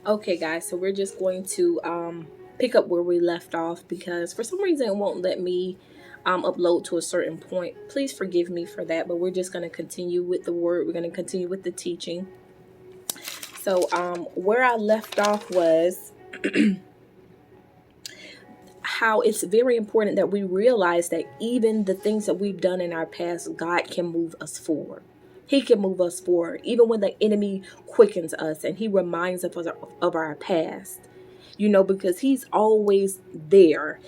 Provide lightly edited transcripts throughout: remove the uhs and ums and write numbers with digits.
Okay, guys, so we're just going to pick up where we left off because for some reason it won't let me upload to a certain point. Please forgive me for that, but we're just going to continue with the word. We're going to continue with the teaching. So where I left off was how it's very important that we realize that even the things that we've done in our past, God can move us forward. He can move us forward, even when the enemy quickens us and he reminds us of our past. Because he's always there,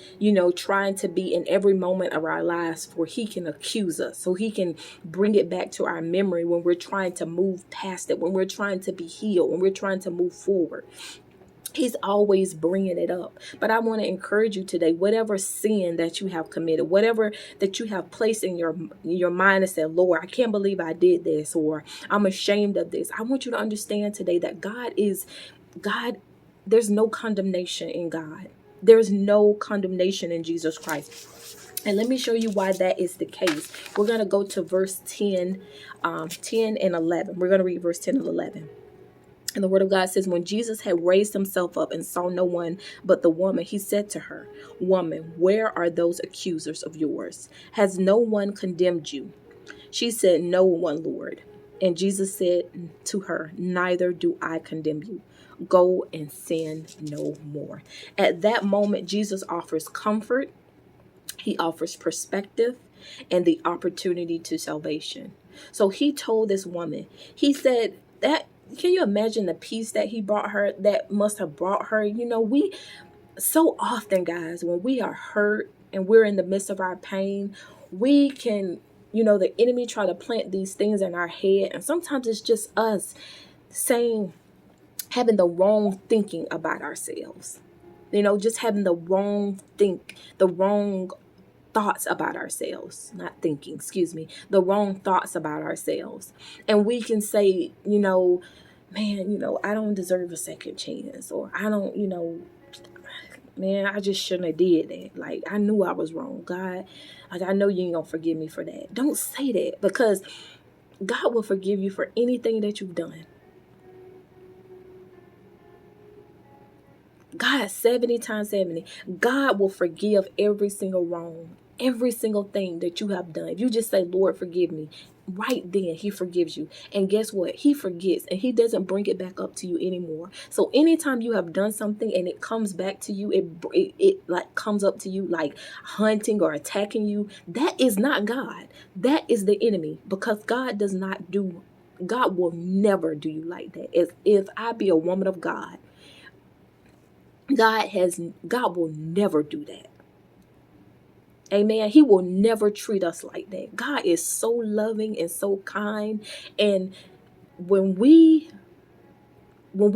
trying to be in every moment of our lives for he can accuse us. So he can bring it back to our memory when we're trying to move past it, when we're trying to be healed, when we're trying to move forward. He's always bringing it up. But I want to encourage you today, whatever sin that you have committed, whatever that you have placed in your mind and said, Lord, I can't believe I did this, or I'm ashamed of this. I want you to understand today that God, there's no condemnation in God. There's no condemnation in Jesus Christ. And let me show you why that is the case. We're going to go to verse 10 and 11. We're going to read verse 10 and 11. And the word of God says, when Jesus had raised himself up and saw no one but the woman, he said to her, Woman, where are those accusers of yours? Has no one condemned you? She said, No one, Lord. And Jesus said to her, Neither do I condemn you. Go and sin no more. At that moment, Jesus offers comfort. He offers perspective and the opportunity to salvation. So he told this woman, he said that, can you imagine the peace that he brought her, that must have brought her? We so often, guys, when we are hurt and we're in the midst of our pain, we can, the enemy try to plant these things in our head. And sometimes it's just us having the wrong thinking about ourselves, just having the wrong thoughts about ourselves, not thinking, excuse me, the wrong thoughts about ourselves. And we can say, man, I don't deserve a second chance, or I don't, man, I just shouldn't have did that. Like, I knew I was wrong. God, like, I know you ain't gonna forgive me for that. Don't say that, because God will forgive you for anything that you've done. God, 70 times 70, God will forgive every single wrong, every single thing that you have done. If you just say, Lord, forgive me, right then he forgives you. And guess what? He forgets, and he doesn't bring it back up to you anymore. So anytime you have done something and it comes back to you, it like comes up to you like hunting or attacking you, that is not God. That is the enemy, because God will never do you like that. If I be a woman of God, God will never do that. Amen. He will never treat us like that. God is so loving and so kind. And when we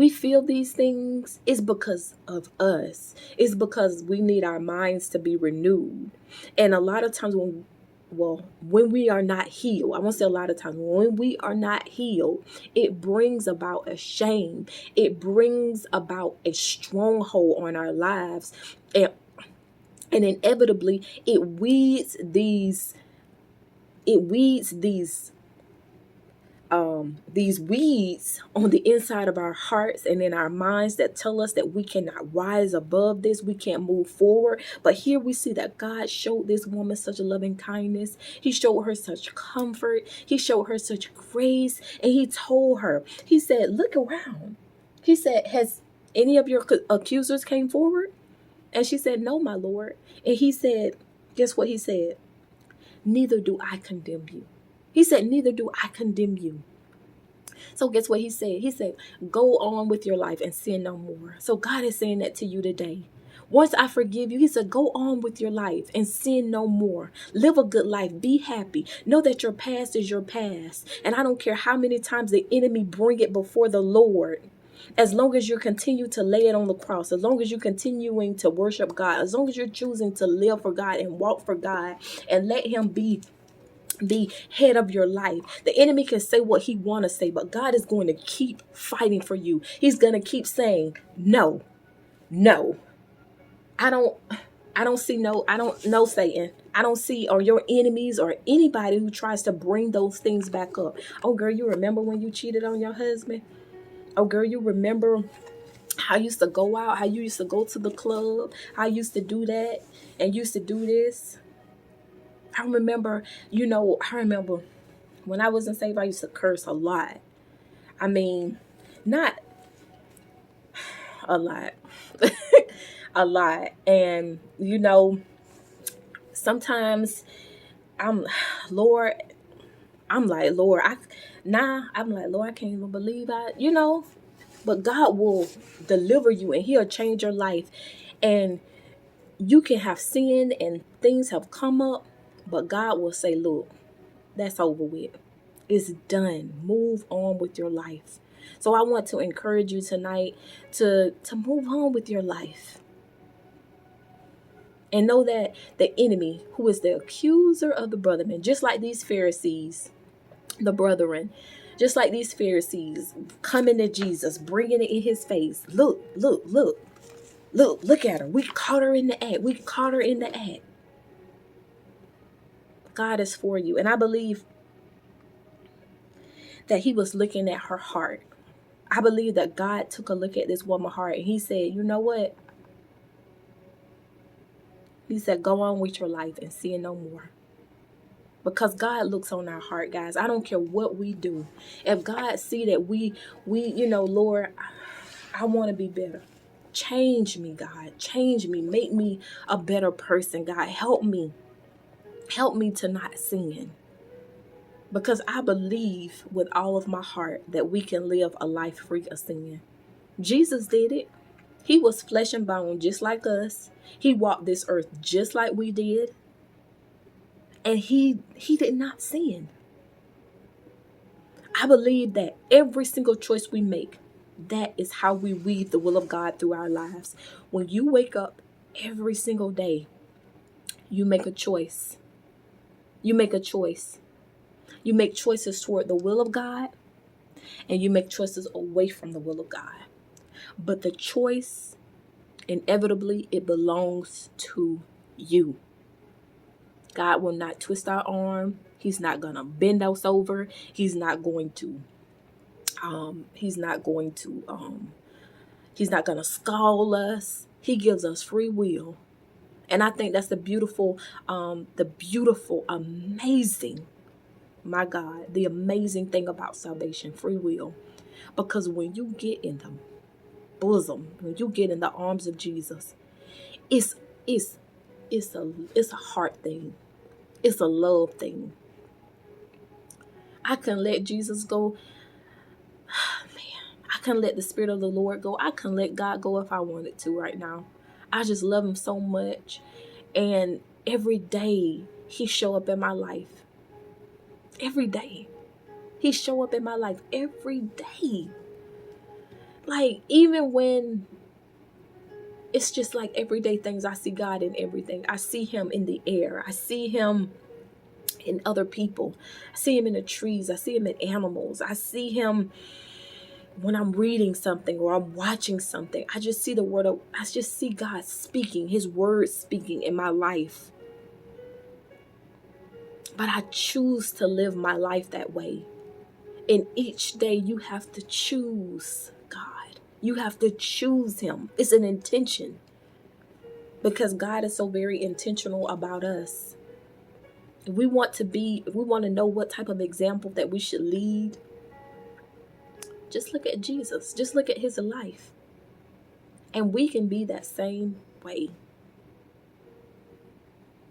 feel these things, it's because of us. It's because we need our minds to be renewed. And a lot of times when we are not healed, I won't say a lot of times, when we are not healed, it brings about a shame. It brings about a stronghold on our lives. And inevitably, it weeds these weeds on the inside of our hearts and in our minds that tell us that we cannot rise above this, we can't move forward. But here we see that God showed this woman such a loving kindness. He showed her such comfort. He showed her such grace. And he told her, he said, look around. He said, has any of your accusers came forward? And she said, no, my Lord. And he said, guess what he said? Neither do I condemn you. He said, neither do I condemn you. So guess what he said? He said, go on with your life and sin no more. So God is saying that to you today. Once I forgive you, he said, go on with your life and sin no more. Live a good life. Be happy. Know that your past is your past. And I don't care how many times the enemy bring it before the Lord. As long as you continue to lay it on the cross, as long as you're continuing to worship God, as long as you're choosing to live for God and walk for God and let him be the head of your life, the enemy can say what he want to say, but God is going to keep fighting for you. He's going to keep saying, no, I don't see I don't know, Satan. I don't see, or your enemies or anybody who tries to bring those things back up. Oh, girl, you remember when you cheated on your husband? Oh, girl, you remember How I used to go out, how you used to go to the club, how I used to do that and used to do this. I remember when I wasn't saved, I used to curse a lot. I mean, not a lot, a lot. And, sometimes I'm, Lord, I'm like, Lord, I can't even believe but God will deliver you and he'll change your life. And you can have sinned and things have come up, but God will say, look, that's over with. It's done. Move on with your life. So I want to encourage you tonight to move on with your life. And know that the enemy, who is the accuser of the brethren, just like these Pharisees, the brethren, just like these Pharisees coming to Jesus, bringing it in his face. Look at her. We caught her in the act. God is for you. And I believe that he was looking at her heart. I believe that God took a look at this woman's heart and he said, you know what? He said, go on with your life and sin no more. Because God looks on our heart, guys. I don't care what we do. If God see that we Lord, I want to be better. Change me, God. Change me. Make me a better person, God. Help me. Help me to not sin. Because I believe with all of my heart that we can live a life free of sin. Jesus did it. He was flesh and bone just like us. He walked this earth just like we did. And he did not sin. I believe that every single choice we make, that is how we weave the will of God through our lives. When you wake up every single day, you make a choice. You make a choice. You make choices toward the will of God, and you make choices away from the will of God. But the choice, inevitably, it belongs to you. God will not twist our arm. He's not going to bend us over. He's not going to scold us. He gives us free will. And I think that's the beautiful, amazing, my God, the amazing thing about salvation, free will. Because when you get in the bosom, when you get in the arms of Jesus, it's a heart thing. It's a love thing. I can let Jesus go. Man, I can let the Spirit of the Lord go. I can let God go if I wanted to right now. I just love him so much. And every day he show up in my life. Every day. He show up in my life every day. Like, even when it's just like everyday things, I see God in everything. I see him in the air. I see him in other people. I see him in the trees. I see him in animals. I see him when I'm reading something or I'm watching something. I just see God speaking, his word speaking in my life. But I choose to live my life that way. And each day you have to choose God. You have to choose him. It's an intention. Because God is so very intentional about us. If we want to know what type of example that we should lead, just look at Jesus. Just look at his life. And we can be that same way.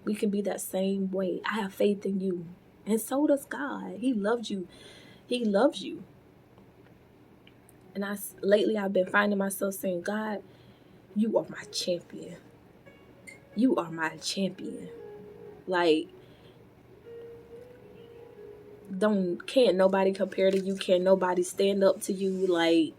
We can be that same way. I have faith in you. And so does God. He loves you. He loves you. And lately I've been finding myself saying, God, you are my champion. You are my champion. Like, can't nobody compare to you. Can't nobody stand up to you. Like,